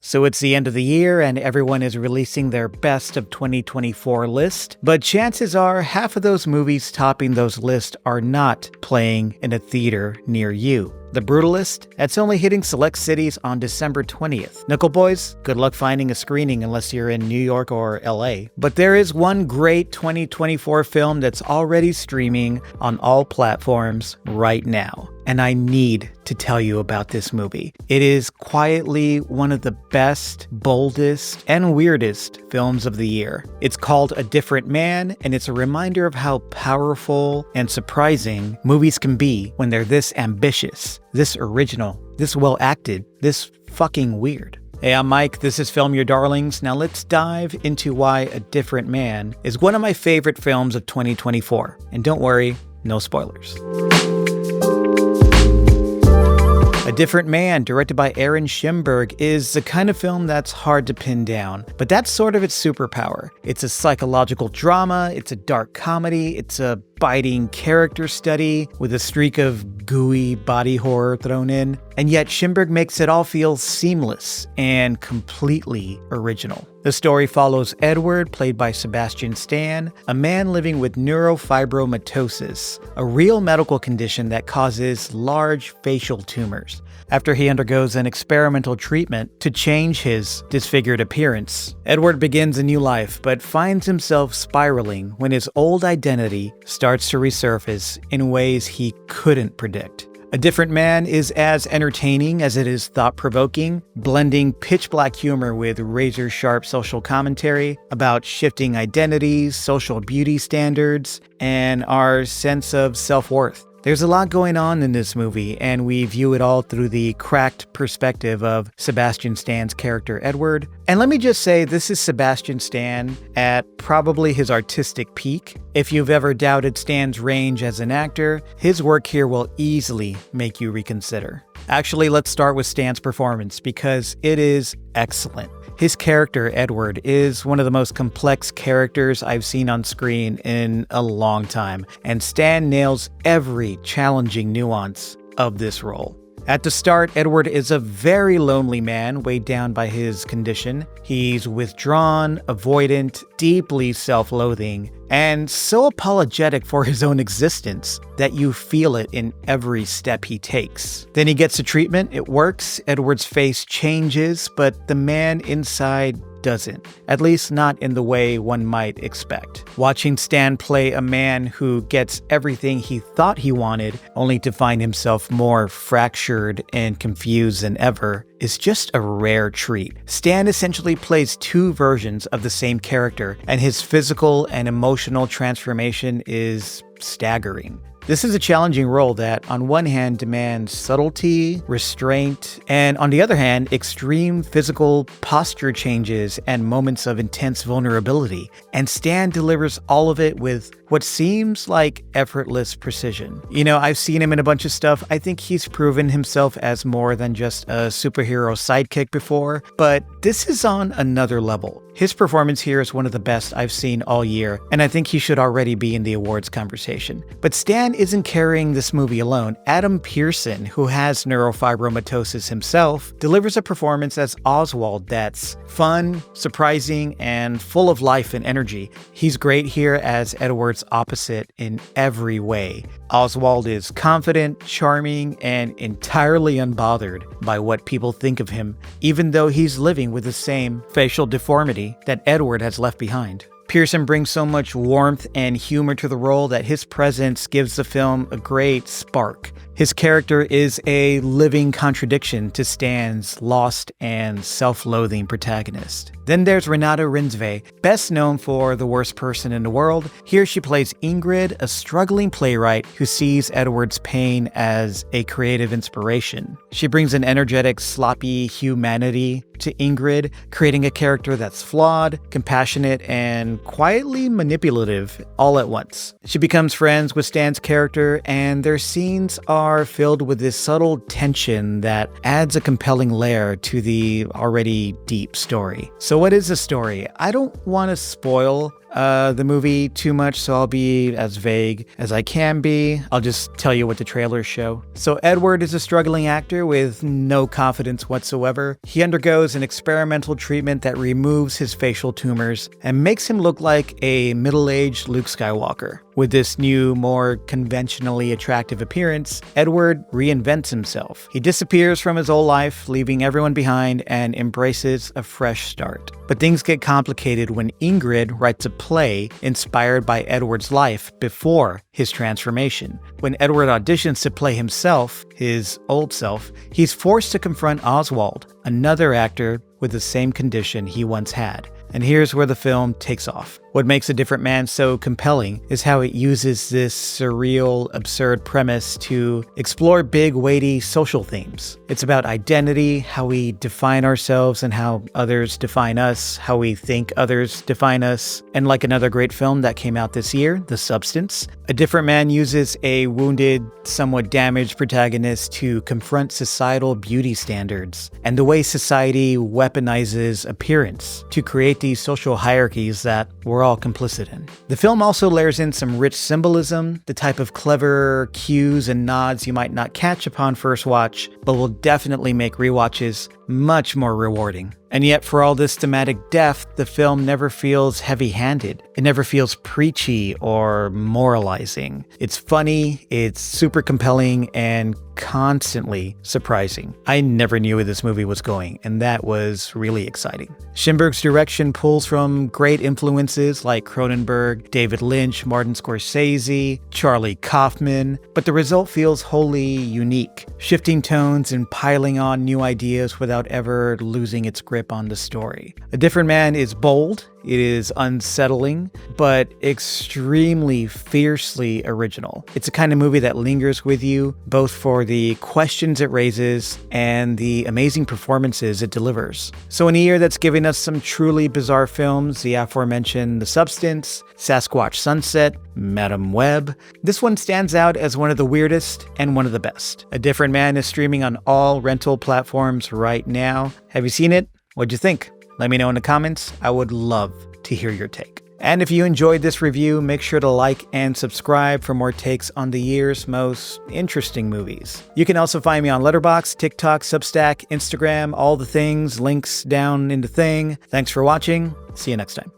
So it's the end of the year and everyone is releasing their best of 2024 list, but chances are half of those movies topping those lists are not playing in a theater near you. The Brutalist, it's only hitting select cities on December 20th. Nickel Boys, good luck finding a screening unless you're in New York or LA. But there is one great 2024 film that's already streaming on all platforms right now. And I need to tell you about this movie. It is quietly one of the best, boldest, and weirdest films of the year. It's called A Different Man, and it's a reminder of how powerful and surprising movies can be when they're this ambitious, this original, this well-acted, this fucking weird. Hey, I'm Mike. This is Film Your Darlings. Now let's dive into why A Different Man is one of my favorite films of 2024. And don't worry, no spoilers. A Different Man, directed by Aaron Schimberg, is the kind of film that's hard to pin down, but that's sort of its superpower. It's a psychological drama, it's a dark comedy, it's a biting character study with a streak of gooey body horror thrown in, and yet Schimberg makes it all feel seamless and completely original. The story follows Edward, played by Sebastian Stan, a man living with neurofibromatosis, a real medical condition that causes large facial tumors. After he undergoes an experimental treatment to change his disfigured appearance, Edward begins a new life but finds himself spiraling when his old identity starts to resurface in ways he couldn't predict. A Different Man is as entertaining as it is thought-provoking, blending pitch-black humor with razor-sharp social commentary about shifting identities, social beauty standards, and our sense of self-worth. There's a lot going on in this movie, and we view it all through the cracked perspective of Sebastian Stan's character Edward. And let me just say, this is Sebastian Stan at probably his artistic peak. If you've ever doubted Stan's range as an actor, his work here will easily make you reconsider. Actually, let's start with Stan's performance, because it is excellent. His character, Edward, is one of the most complex characters I've seen on screen in a long time, and Stan nails every challenging nuance of this role. At the start, Edward is a very lonely man weighed down by his condition. He's withdrawn, avoidant, deeply self-loathing, and so apologetic for his own existence that you feel it in every step he takes. Then he gets a treatment, it works, Edward's face changes, but the man inside doesn't, at least not in the way one might expect. Watching Stan play a man who gets everything he thought he wanted, only to find himself more fractured and confused than ever, is just a rare treat. Stan essentially plays two versions of the same character, and his physical and emotional transformation is staggering. This is a challenging role that, on one hand, demands subtlety, restraint, and on the other hand, extreme physical posture changes and moments of intense vulnerability. And Stan delivers all of it with what seems like effortless precision. You know, I've seen him in a bunch of stuff. I think he's proven himself as more than just a superhero sidekick before, but this is on another level. His performance here is one of the best I've seen all year, and I think he should already be in the awards conversation. But Stan isn't carrying this movie alone. Adam Pearson, who has neurofibromatosis himself, delivers a performance as Oswald that's fun, surprising, and full of life and energy. He's great here as Edward's opposite in every way. Oswald is confident, charming, and entirely unbothered by what people think of him, even though he's living with the same facial deformity that Edward has left behind. Pearson brings so much warmth and humor to the role that his presence gives the film a great spark. His character is a living contradiction to Stan's lost and self-loathing protagonist. Then there's Renata Rinsve, best known for The Worst Person in the World. Here she plays Ingrid, a struggling playwright who sees Edward's pain as a creative inspiration. She brings an energetic, sloppy humanity to Ingrid, creating a character that's flawed, compassionate, and quietly manipulative all at once. She becomes friends with Stan's character, and their scenes are filled with this subtle tension that adds a compelling layer to the already deep story. So what is the story? I don't want to spoil the movie too much, so I'll be as vague as I can be. I'll just tell you what the trailers show. So Edward is a struggling actor with no confidence whatsoever. He undergoes an experimental treatment that removes his facial tumors and makes him look like a middle-aged Luke Skywalker. With this new, more conventionally attractive appearance, Edward reinvents himself. He disappears from his old life, leaving everyone behind, and embraces a fresh start. But things get complicated when Ingrid writes a play inspired by Edward's life before his transformation. When Edward auditions to play himself, his old self, he's forced to confront Oswald, another actor with the same condition he once had. And here's where the film takes off. What makes A Different Man so compelling is how it uses this surreal, absurd premise to explore big, weighty social themes. It's about identity, how we define ourselves and how others define us, how we think others define us. And like another great film that came out this year, The Substance, A Different Man uses a wounded, somewhat damaged protagonist to confront societal beauty standards and the way society weaponizes appearance to create these social hierarchies that we're all complicit in. The film also layers in some rich symbolism, the type of clever cues and nods you might not catch upon first watch, but will definitely make rewatches much more rewarding. And yet, for all this thematic depth, the film never feels heavy-handed. It never feels preachy or moralizing. It's funny, it's super compelling, and constantly surprising. I never knew where this movie was going, and that was really exciting. Schimberg's direction pulls from great influences like Cronenberg, David Lynch, Martin Scorsese, Charlie Kaufman, but the result feels wholly unique, shifting tones and piling on new ideas without ever losing its grip on the story. A Different Man is bold, it is unsettling, but extremely fiercely original. It's a kind of movie that lingers with you, both for the questions it raises and the amazing performances it delivers. So in a year that's given us some truly bizarre films, the aforementioned The Substance, Sasquatch Sunset, Madam Web, this one stands out as one of the weirdest and one of the best. A Different Man is streaming on all rental platforms right now. Have you seen it? What'd you think? Let me know in the comments. I would love to hear your take. And if you enjoyed this review, make sure to like and subscribe for more takes on the year's most interesting movies. You can also find me on Letterboxd, TikTok, Substack, Instagram, all the things, links down in the thing. Thanks for watching. See you next time.